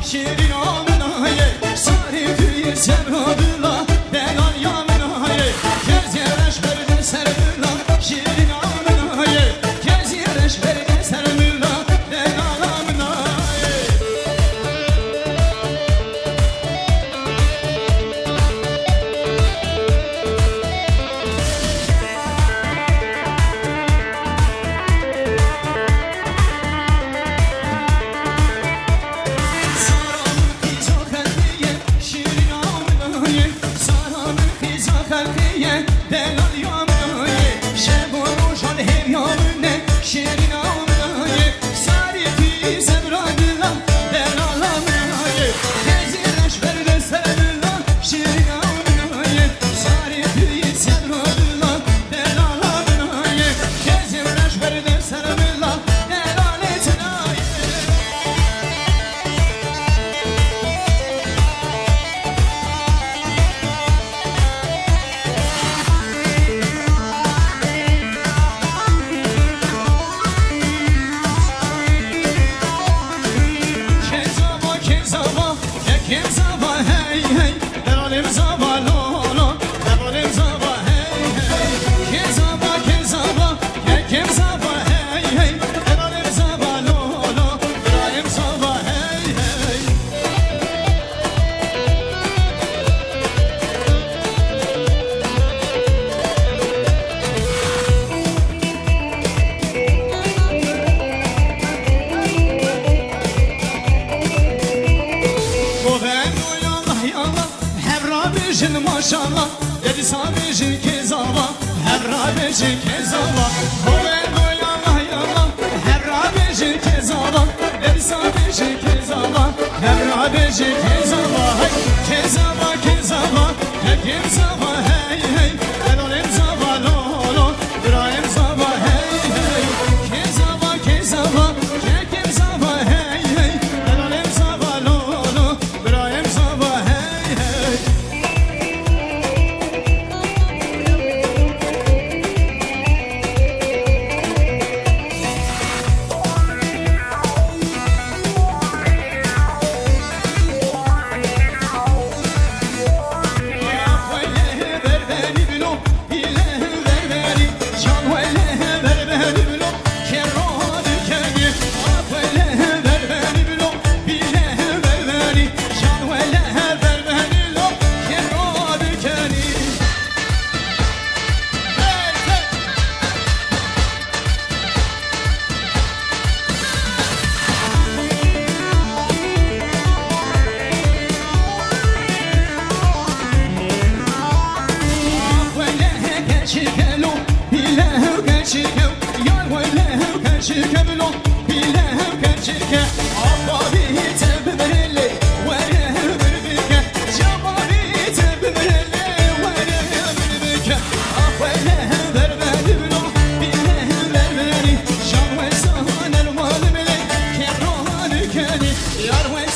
شیرین آمنای ساری توی سبرادلا بلال یامنای گزیرش برده سر بلا شیرین آمنای گزیرش برده سر بلا بلال آمنای maşallah dedi sabijin kezava hebrabejin kezava koven doyallah yallah hebrabejin kezava dedi sabijin kezava hebrabejin kezava kezava kezava kezava hey hey elolim zava lolo İbrahim zava hey hey kezava kezava kezava hey hey elolim zava lolo İbrahim zava hey hey Şirkeblo bilehem kaçırke Abbabi tebbereli Verehem birbike Cabari tebbereli Verehem birbike Abbabi berberi bilehem berberi Şan ve sahan elmalı bile Kerrohan ülkeni Yar ve